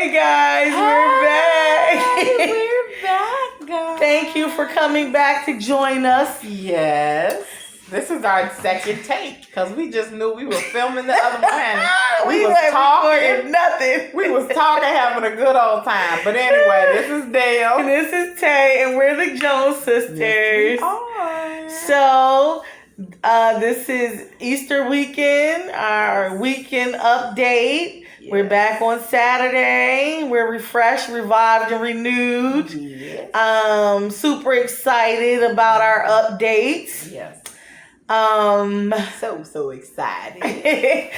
Hey guys, we're back. We're back, guys. Thank you for coming back to join us. Yes. This is our second take because we just knew we were filming the other one. We was talking nothing. We was talking, having a good old time. But anyway, this is Dale. And this is Tay, and we're the Jones sisters. Yes, we are. So, this is Easter weekend, our weekend update. Yes. We're back on Saturday. We're refreshed, revived, and renewed. Yes. Super excited about our updates. Yes. So excited.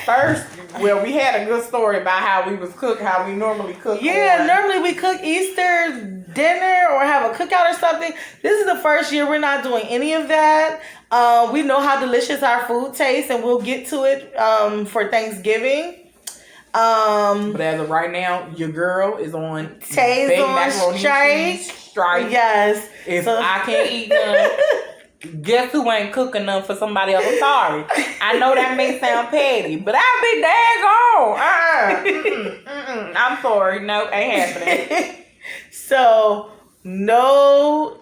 First, well, we had a good story about how we normally cook. Yeah, normally we cook Easter dinner or have a cookout or something. This is the first year we're not doing any of that. We know how delicious our food tastes, and we'll get to it for Thanksgiving. But as of right now, your girl is on Tay's on strike. Yes. If I can't eat none, guess who ain't cooking none for somebody else? I'm sorry. I know that may sound petty, but I'll be daggone. I'm sorry. No, ain't happening. So no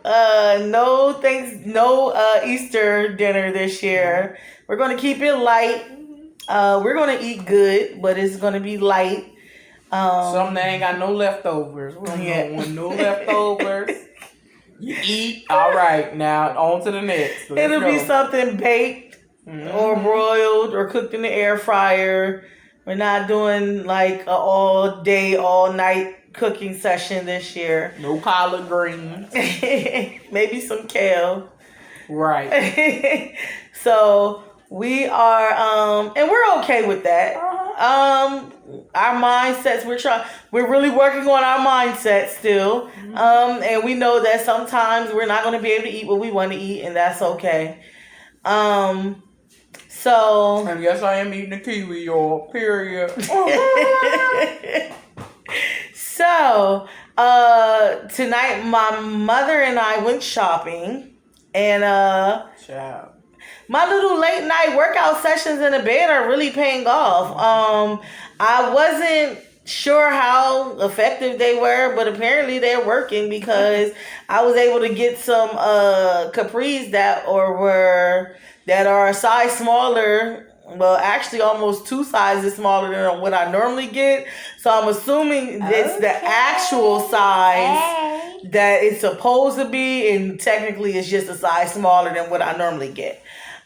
Easter dinner this year. We're gonna keep it light. We're gonna eat good, but it's gonna be light. Something that ain't got no leftovers. We don't want no leftovers. You eat, all right. Now on to the next. It'll be something baked or broiled or cooked in the air fryer. We're not doing like an all day, all night cooking session this year. No collard greens. Maybe some kale. Right. So we are, and we're okay with that. Our mindsets, we're really working on our mindset still. And we know that sometimes we're not going to be able to eat what we want to eat, and that's okay. So. And yes, I am eating a kiwi, y'all. Period. So, tonight my mother and I went shopping, and Ciao. My little late night workout sessions in the bed are really paying off. I wasn't sure how effective they were, but apparently they're working because I was able to get some capris that are a size smaller. Well, actually almost 2 sizes smaller than what I normally get. So I'm assuming it's the actual size that it's supposed to be, and technically it's just a size smaller than what I normally get.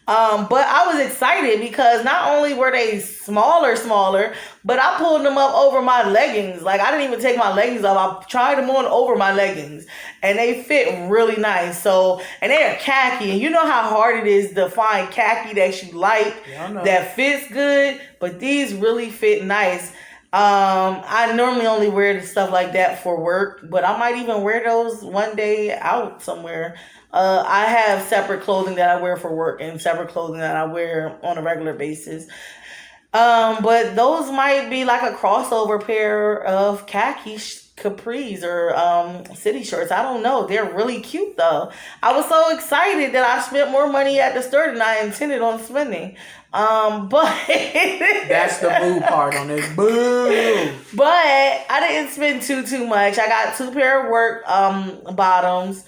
But I was excited because not only were they smaller, but I pulled them up over my leggings. Like, I didn't even take my leggings off. I tried them on over my leggings, and they fit really nice. So, and they are khaki, and you know how hard it is to find khaki that you like, that fits good, but these really fit nice. I normally only wear the stuff like that for work, but I might even wear those one day out somewhere. I have separate clothing that I wear for work and separate clothing that I wear on a regular basis. But those might be like a crossover pair of khaki capris or city shorts. I don't know. They're really cute though. I was so excited that I spent more money at the store than I intended on spending. But that's the boo part on this. Boo. But I didn't spend too much. I got 2 pair of work bottoms.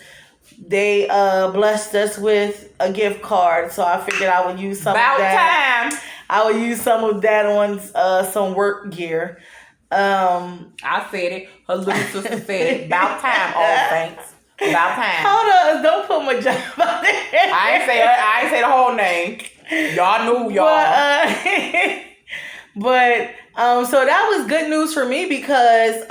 They blessed us with a gift card, so I figured I would use some of that. About time. I would use some of that on some work gear. I said it. Her little sister said it. About time, all thanks. About time. Hold on, don't put my job out there. I ain't say the whole name. Y'all knew y'all. But so that was good news for me because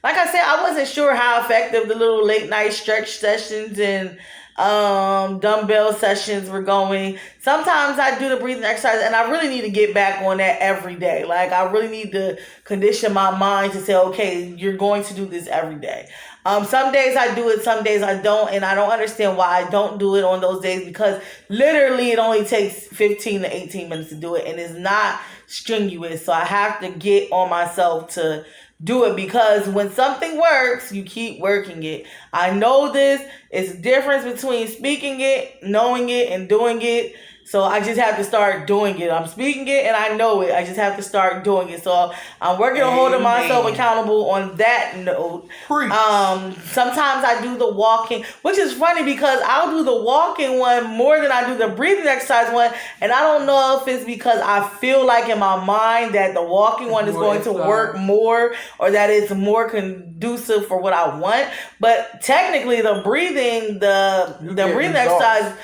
like I said, I wasn't sure how effective the little late night stretch sessions and dumbbell sessions were going. Sometimes I do the breathing exercise, and I really need to get back on that every day. Like, I really need to condition my mind to say, okay, you're going to do this every day. Some days I do it, some days I don't, and I don't understand why I don't do it on those days, because literally it only takes 15 to 18 minutes to do it, and it's not strenuous. So I have to get on myself to do it, because when something works, you keep working it. I know this. It's a difference between speaking it, knowing it, and doing it. So I just have to start doing it. I'm speaking it and I know it. I just have to start doing it. So I'm working on holding myself accountable on that note. Sometimes I do the walking, which is funny because I'll do the walking one more than I do the breathing exercise one. And I don't know if it's because I feel like in my mind that the walking one is going to work more or that it's more conducive for what I want. But technically the breathing exercise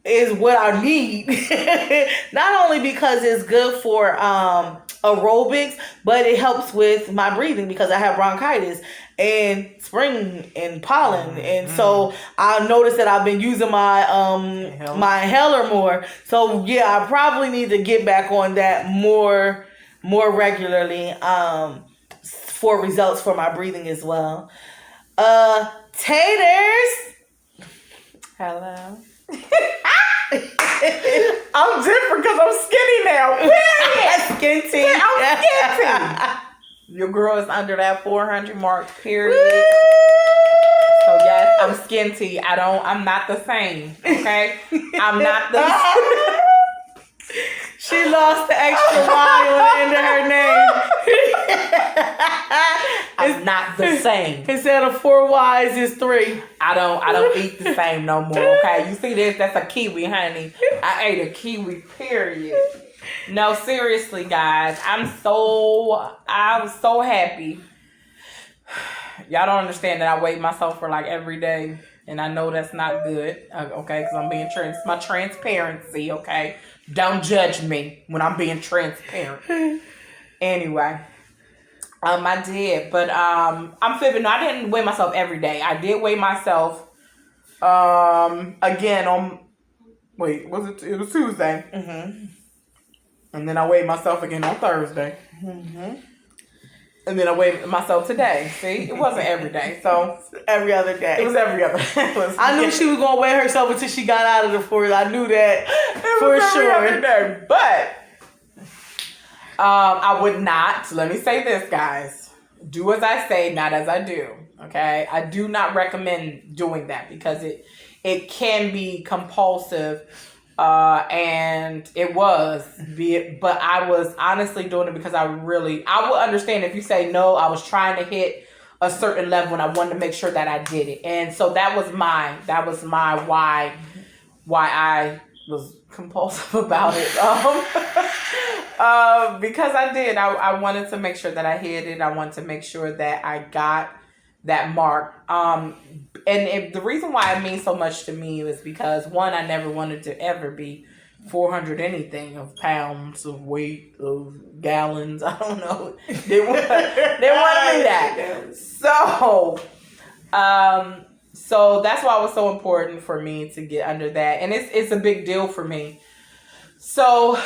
is what I need. Not only because it's good for aerobics, but it helps with my breathing because I have bronchitis and spring and pollen. And so I noticed that I've been using my my inhaler more. So yeah, I probably need to get back on that more regularly for results for my breathing as well. Taters. Hello. I'm different because I'm skinny now. Skinty. I'm skinty. Your girl is under that 400 mark, period. So yes, I'm skinty. I'm not the same. Okay? I'm not the She lost the extra Y on the end of her name. I'm not the same. Instead of 4 Y's, it's 3. I don't eat the same no more. Okay, you see this? That's a kiwi, honey. I ate a kiwi. Period. No, seriously, guys. I was so happy. Y'all don't understand that I weigh myself for like every day, and I know that's not good. Okay, because I'm being my transparency. Okay, don't judge me when I'm being transparent. Anyway. I did, but I'm fibbing. No, I didn't weigh myself every day. I did weigh myself again on it was Tuesday. Mm-hmm. And then I weighed myself again on Thursday. Mm-hmm. And then I weighed myself today. See, it wasn't every day, so every other day. It was every other day. I knew she was gonna weigh herself until she got out of the forest. I knew that for sure. Every day. But I would not. Let me say this, guys. Do as I say, not as I do. Okay? I do not recommend doing that because it can be compulsive. And it was. But I was honestly doing it because I would understand if you say no, I was trying to hit a certain level and I wanted to make sure that I did it. And so that was my why I was compulsive about it. Because I did. I wanted to make sure that I hit it. I wanted to make sure that I got that mark. And the reason why it means so much to me is because, one, I never wanted to ever be 400 anything of pounds of weight, of gallons. I don't know. They want to be that. So that's why it was so important for me to get under that. And it's a big deal for me. So,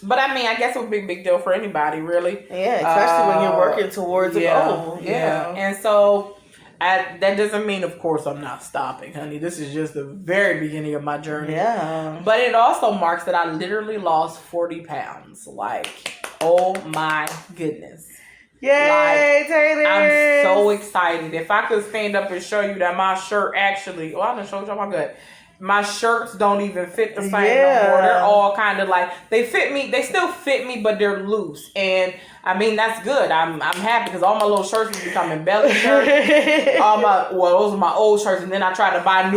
but I mean, I guess it would be a big deal for anybody, really. Yeah, especially when you're working towards a goal. Yeah. And so that doesn't mean, of course, I'm not stopping, honey. This is just the very beginning of my journey. Yeah. But it also marks that I literally lost 40 pounds. Like, oh my goodness. Yay, Taylor! I'm so excited. If I could stand up and show you that my shirt actually, I done showed you my gut. My shirts don't even fit the same no more. They're all kind of like, they still fit me, but they're loose. And I mean, that's good. I'm happy because all my little shirts are becoming belly shirts. Those are my old shirts. And then I tried to buy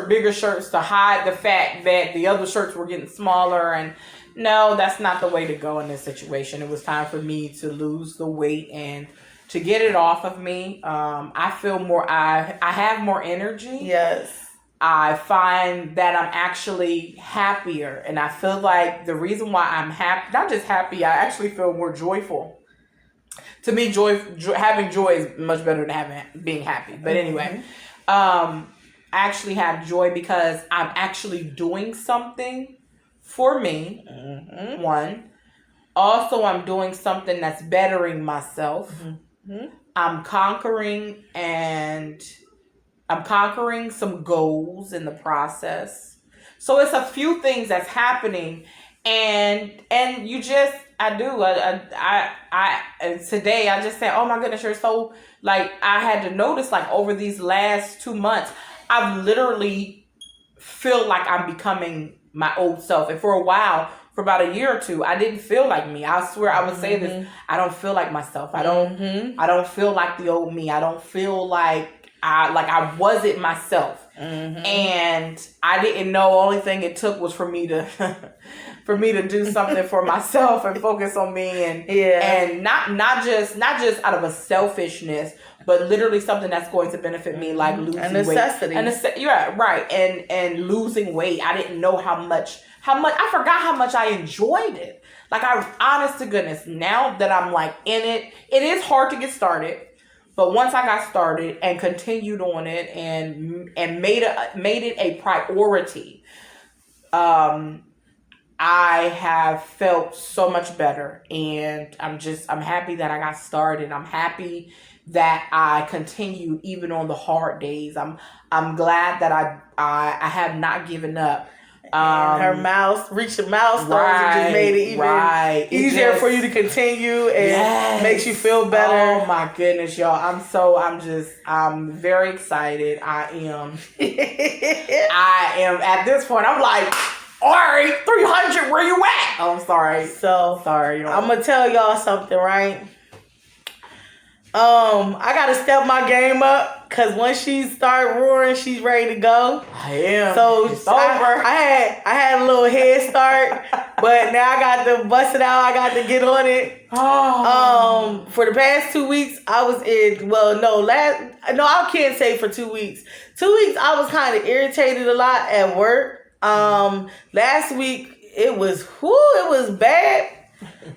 bigger shirts to hide the fact that the other shirts were getting smaller. And no, that's not the way to go in this situation. It was time for me to lose the weight and to get it off of me. I feel more, I have more energy. Yes. I find that I'm actually happier, and I feel like the reason why I'm happy, not just happy, I actually feel more joyful. To me, having joy is much better than being happy. But anyway, I actually have joy because I'm actually doing something for me. Mm-hmm. One, also I'm doing something that's bettering myself. Mm-hmm. I'm conquering some goals in the process. So it's a few things that's happening, and and today I just said, oh my goodness, you're so, like, I had to notice, like, over these last 2 months, I've literally feel like I'm becoming my old self. And for a while, for about a year or two, I didn't feel like me. I swear I would say this. I don't feel like myself. I don't feel like the old me. I don't feel like I wasn't myself. And I didn't know. Only thing it took was for me to do something for myself and focus on me and not just out of a selfishness, but literally something that's going to benefit me, like losing a necessity. weight. Yeah, right. And losing weight. I didn't know how much I forgot how much I enjoyed it. Like, honest to goodness, now that I'm like in it, it is hard to get started. But once I got started and continued on it and made it a priority, I have felt so much better. And I'm happy that I got started. I'm happy that I continued even on the hard days. I'm glad that I have not given up. Reaching milestones and just made it even easier for you to continue and makes you feel better. Oh my goodness, y'all. I'm very excited. I am at this point. I'm like, all right, 300, where you at? Oh, I'm sorry. Sorry. I'm going to tell y'all something, right? I gotta step my game up because once she start roaring, she's ready to go. I am. So it's over. I had a little head start, but now I got to bust it out. I got to get on it. For the past 2 weeks, I was in. Well, I can't say for 2 weeks. 2 weeks, I was kind of irritated a lot at work. Last week it was bad.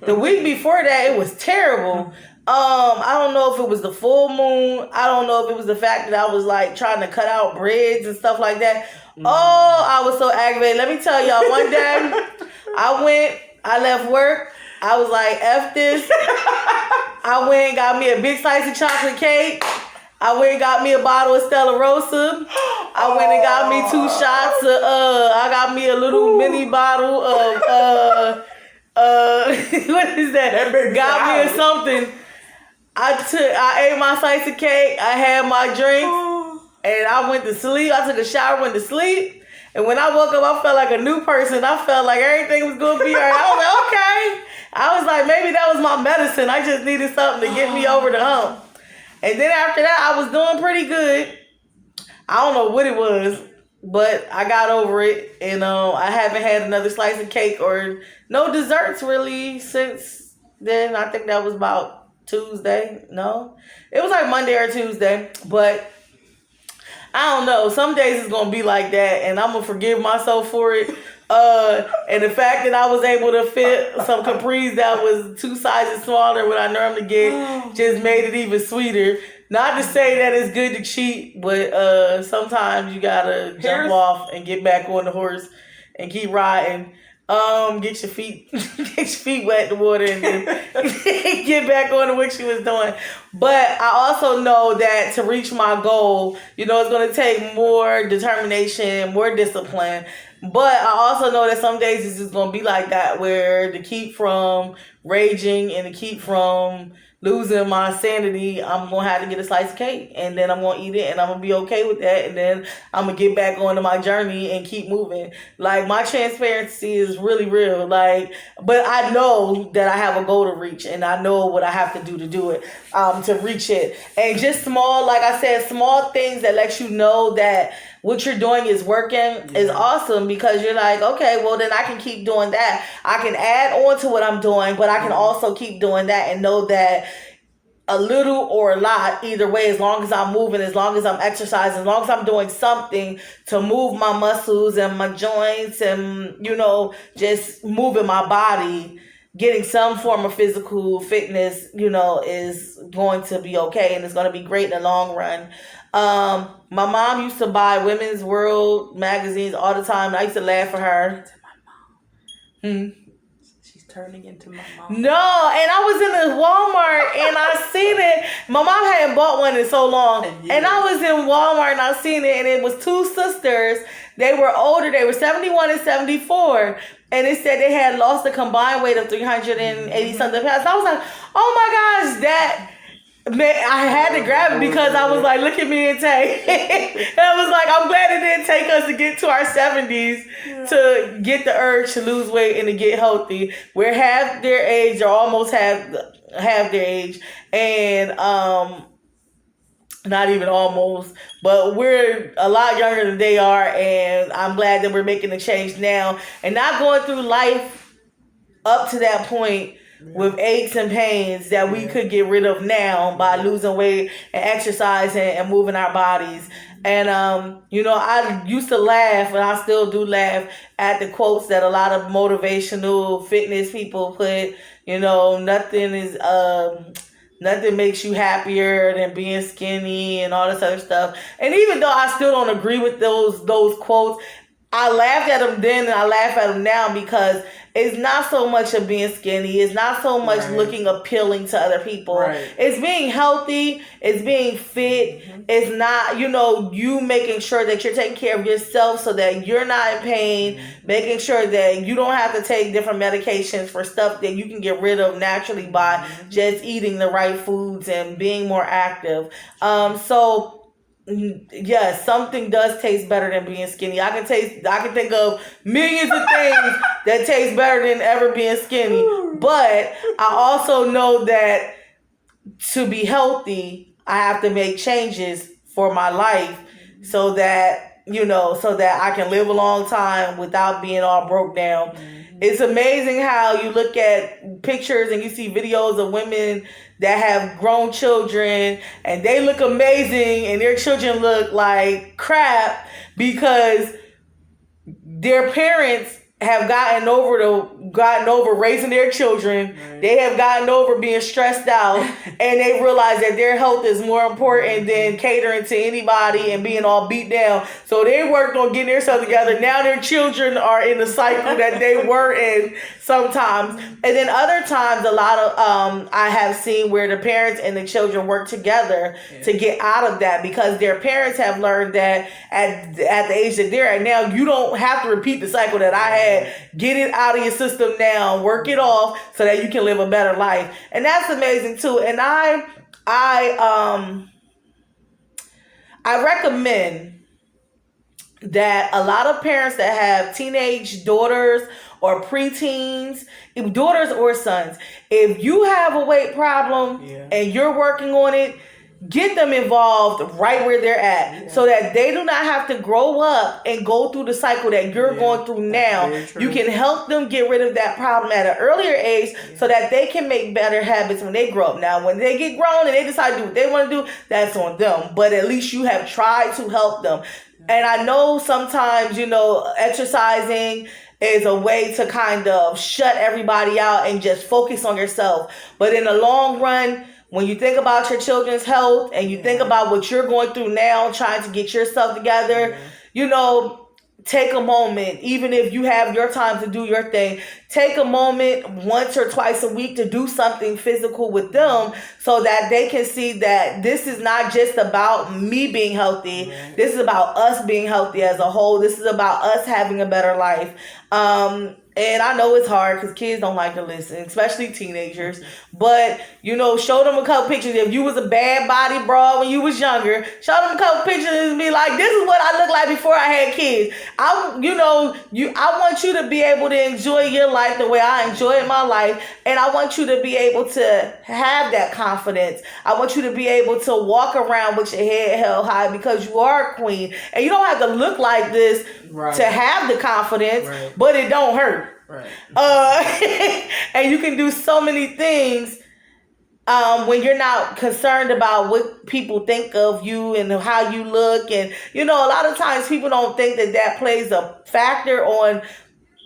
The week before that, it was terrible. I don't know if it was the full moon. I don't know if it was the fact that I was like trying to cut out breads and stuff like that. Oh, I was so aggravated. Let me tell y'all, one day I left work. I was like, F this. I went and got me a big slice of chocolate cake. I went and got me a bottle of Stella Rosa. I went and got me 2 shots of, I got me a little mini bottle of, what is that? Got me or something. I ate my slice of cake. I had my drink, and I went to sleep. I took a shower, went to sleep, and when I woke up, I felt like a new person. I felt like everything was gonna be alright. I was like, okay. I was like, maybe that was my medicine. I just needed something to get me over the hump. And then after that, I was doing pretty good. I don't know what it was, but I got over it, and I haven't had another slice of cake or no desserts really since then. I think that was about Tuesday. No, it was like Monday or Tuesday, but I don't know. Some days it's gonna be like that, and I'm gonna forgive myself for it. And the fact that I was able to fit some capris that was 2 sizes smaller than what I normally get just made it even sweeter. Not to say that it's good to cheat, but sometimes you gotta jump off and get back on the horse and keep riding. Get your feet wet in the water and then get back on to what she was doing. But I also know that to reach my goal, it's going to take more determination, more discipline. But I also know that some days it's just going to be like that, where to keep from raging and to keep from losing my sanity, I'm going to have to get a slice of cake, and then I'm going to eat it, and I'm going to be okay with that, and then I'm going to get back onto my journey and keep moving. Like, my transparency is really real. Like, but I know that I have a goal to reach, and I know what I have to do it, to reach it. And just small, like I said, small things that let you know that what you're doing is working is awesome, because you're like, okay, well, then I can keep doing that. I can add on to what I'm doing, but I can also keep doing that and know that a little or a lot, either way, as long as I'm moving, as long as I'm exercising, as long as I'm doing something to move my muscles and my joints and, just moving my body, getting some form of physical fitness, is going to be okay, and it's going to be great in the long run. My mom used to buy Women's World magazines all the time. I used to laugh at her. She's turning into my mom. No, and I was in the Walmart and I seen it. My mom hadn't bought one in so long. And I was in Walmart and I seen it, and it was 2 sisters. They were older. They were 71 and 74. And it said they had lost a combined weight of 380 something pounds. So I was like, oh my gosh, Man, I had to grab it because I was like, look at me and Tay. And I was like, I'm glad it didn't take us to get to our 70s to get the urge to lose weight and to get healthy. We're half their age or almost half their age. And not even almost, but we're a lot younger than they are. And I'm glad that we're making a change now and not going through life up to that point with aches and pains that we could get rid of now by losing weight and exercising and moving our bodies. And, I used to laugh, and I still do laugh at the quotes that a lot of motivational fitness people put, nothing makes you happier than being skinny and all this other stuff. And even though I still don't agree with those quotes, I laughed at them then and I laugh at them now because it's not so much of being skinny. It's not so much looking appealing to other people. Right. It's being healthy. It's being fit. Mm-hmm. It's not, you making sure that you're taking care of yourself so that you're not in pain, making sure that you don't have to take different medications for stuff that you can get rid of naturally by just eating the right foods and being more active. Yes, something does taste better than being skinny. I can think of millions of things that taste better than ever being skinny. But I also know that to be healthy, I have to make changes for my life so that I can live a long time without being all broke down. It's amazing how you look at pictures and you see videos of women that have grown children and they look amazing and their children look like crap because their parents have gotten over raising their children. Right. They have gotten over being stressed out and they realize that their health is more important than catering to anybody and being all beat down. So they worked on getting themselves together. Now their children are in the cycle that they were in sometimes. And then other times, a lot of I have seen where the parents and the children work together to get out of that because their parents have learned that at the age that they're at now, you don't have to repeat the cycle that I had. Get it out of your system now, work it off so that you can live a better life. And that's amazing too. And I recommend that a lot of parents that have teenage daughters or preteens, daughters or sons, if you have a weight problem and you're working on it, get them involved right where they're at so that they do not have to grow up and go through the cycle that you're going through now. You can help them get rid of that problem at an earlier age so that they can make better habits when they grow up. Now, when they get grown and they decide to do what they want to do, that's on them. But at least you have tried to help them. And I know sometimes, exercising is a way to kind of shut everybody out and just focus on yourself. But in the long run, when you think about your children's health and you think about what you're going through now, trying to get yourself together, take a moment, even if you have your time to do your thing, take a moment once or twice a week to do something physical with them so that they can see that this is not just about me being healthy. This is about us being healthy as a whole. This is about us having a better life. And I know it's hard because kids don't like to listen, especially teenagers. But, show them a couple pictures. If you was a bad body broad when you was younger, show them a couple pictures and be like, this is what I looked like before I had kids. I want you to be able to enjoy your life the way I enjoyed my life. And I want you to be able to have that confidence. I want you to be able to walk around with your head held high because you are a queen. And you don't have to look like this to have the confidence, but it don't hurt. And you can do so many things when you're not concerned about what people think of you and how you look. And, a lot of times people don't think that plays a factor on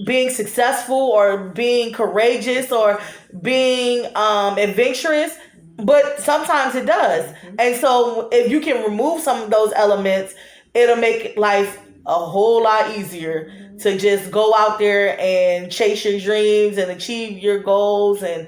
being successful or being courageous or being adventurous. But sometimes it does. And so if you can remove some of those elements, it'll make life a whole lot easier to just go out there and chase your dreams and achieve your goals and,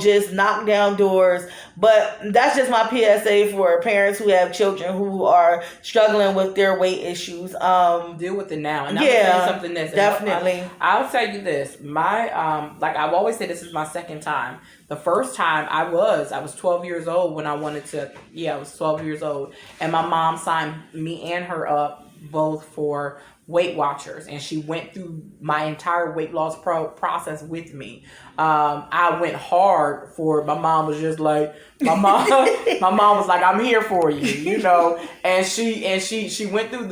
just knock down doors. But that's just my PSA for parents who have children who are struggling with their weight issues. Deal with it now. And I'm going to tell you something that's definitely. I'll tell you this. Like I've always said, this is my second time. The first time I was 12 years old when I wanted to, I was 12 years old. And my mom signed me and her up both for Weight Watchers, and she went through my entire weight loss process with me. I went hard for it. My mom was just like, my mom was like, I'm here for you, and she went through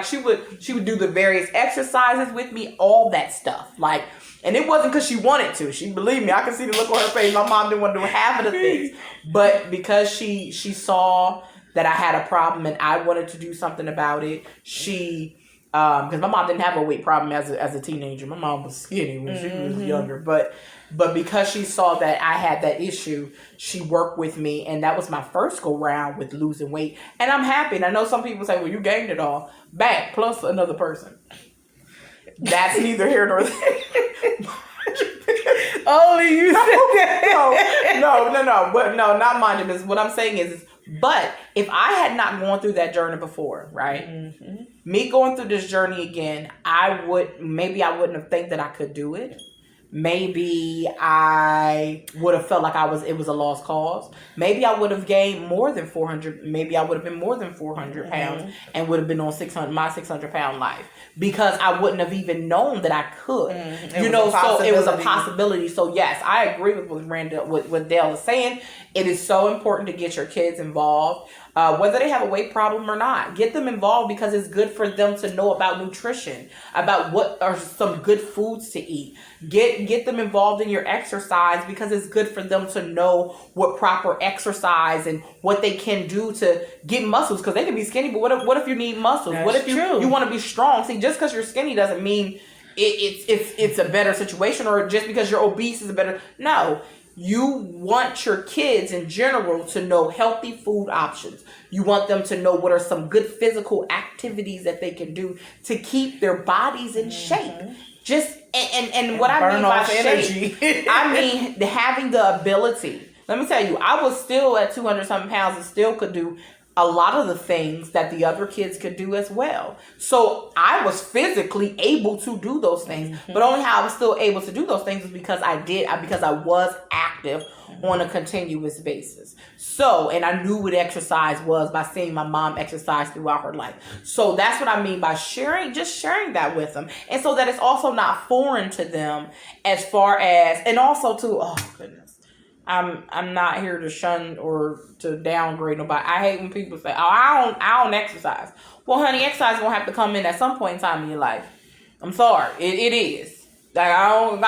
she would do the various exercises with me, all that stuff, and it wasn't because she wanted to. She believed me. I could see the look on her face. My mom didn't want to do half of the things, but because she saw that I had a problem and I wanted to do something about it, because my mom didn't have a weight problem as a teenager. My mom was skinny when she was younger, but because she saw that I had that issue, she worked with me, and that was my first go round with losing weight. And I'm happy. And I know some people say, well, you gained it all back plus another person. That's neither here nor there. Only you said that. No. But no, not mind you. What I'm saying is, but if I had not gone through that journey before, right? Mm-hmm. Me going through this journey again, I wouldn't have think that I could do it. Maybe I would have felt like it was a lost cause. Maybe I would have gained more than 400. Maybe I would have been more than 400 pounds and would have been on my 600 pound life, because I wouldn't have even known that I could. So it was a possibility. So yes, I agree with what Dale is saying. It is so important to get your kids involved. Whether they have a weight problem or not, get them involved, because it's good for them to know about nutrition, about what are some good foods to eat. Get them involved in your exercise, because it's good for them to know what proper exercise and what they can do to get muscles, because they can be skinny, but what if you need muscles? That's what if true. you want to be strong? See, just because you're skinny doesn't mean it's a better situation, or just because you're obese is a better. No. You want your kids in general to know healthy food options. You want them to know what are some good physical activities that they can do to keep their bodies in shape. Just and what I mean by shape, I mean having the ability. Let me tell you, I was still at 200 something pounds and still could do a lot of the things that the other kids could do as well. So I was physically able to do those things, but only how I was still able to do those things is because I was active on a continuous basis. So, and I knew what exercise was by seeing my mom exercise throughout her life. So that's what I mean by sharing that with them. And so that it's also not foreign to them, as far as, and also to, oh goodness, I'm not here to shun or to downgrade nobody. I hate when people say, "Oh, I don't exercise." Well, honey, exercise gonna have to come in at some point in time in your life. I'm sorry, it is. Like I don't.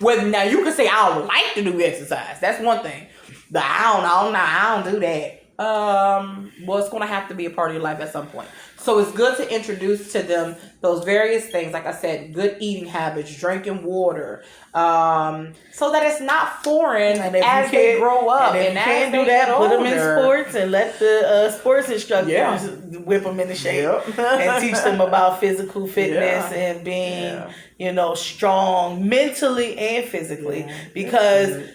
Well, now you can say I don't like to do exercise. That's one thing. But I don't do that. Well, it's gonna have to be a part of your life at some point. So it's good to introduce to them those various things, like I said, good eating habits, drinking water, so that it's not foreign as they grow up. And if you can't do that, put them in sports and let the sports instructors whip them into shape and teach them about physical fitness and being, strong mentally and physically, because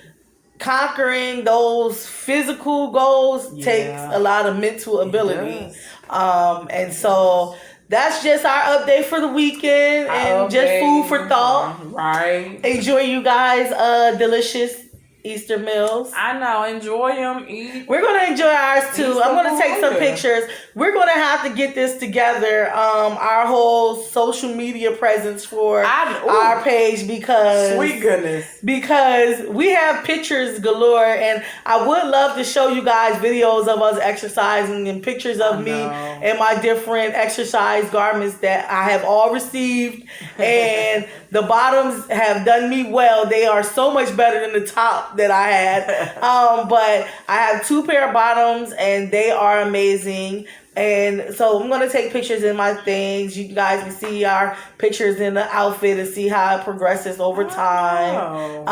conquering those physical goals takes a lot of mental ability. And so that's just our update for the weekend and just food for thought. Right. Enjoy you guys delicious Easter meals. I know. Enjoy them. Eat. We're going to enjoy ours too. I'm going to take some pictures. We're going to have to get this together, our whole social media presence for our page, because sweet goodness, because we have pictures galore, and I would love to show you guys videos of us exercising and pictures of me and my different exercise garments that I have all received, and the bottoms have done me well. They are so much better than the top that I had. But I have 2 pair of bottoms and they are amazing. And so I'm going to take pictures in my things. You guys can see our pictures in the outfit and see how it progresses over time.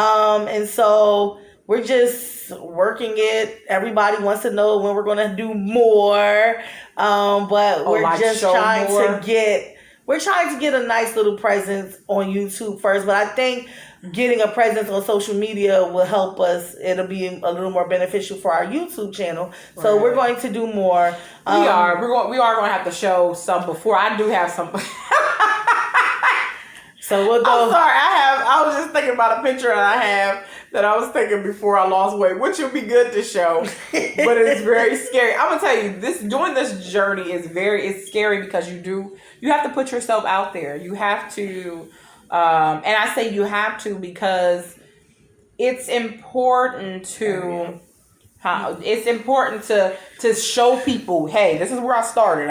And so we're just working it. Everybody wants to know when we're going to do more. But we're just trying to get we're trying to get a nice little presence on YouTube first, but I think getting a presence on social media will help us. It'll be a little more beneficial for our YouTube channel. So we're going to do more. We are going to have to show some before. I do have some. So we'll go. I'm sorry. I was just thinking about a picture that I have that I was thinking before I lost weight, which would be good to show, but it's very scary. I'm gonna tell you, doing this journey is it's scary because you have to put yourself out there. You have to, and I say you have to because it's important to. It's important to show people, hey, this is where I started.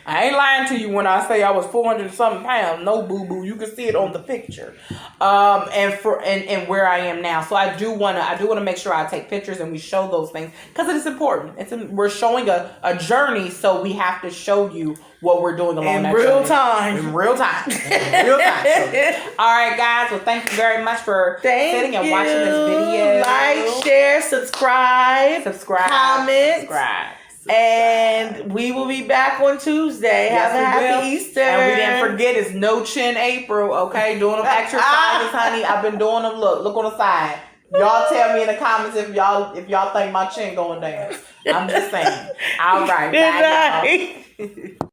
I ain't lying to you when I say I was 400 something pounds. No, boo boo, you can see it on the picture. And where I am now. So I do wanna make sure I take pictures and we show those things because it is important. We're showing a journey, so we have to show you what we're doing along that real journey. time. In real time. In real time. So, all right, guys. Well, thank you very much for sitting and watching this video. Like, share, subscribe, comment, subscribe. And we will be back on Tuesday. Yes, have a happy Easter. And we didn't forget, it's no chin April, okay? Doing them exercises, honey. I've been doing them. Look on the side. Y'all tell me in the comments if y'all think my chin going down. I'm just saying. All right. Good night. Bye, y'all.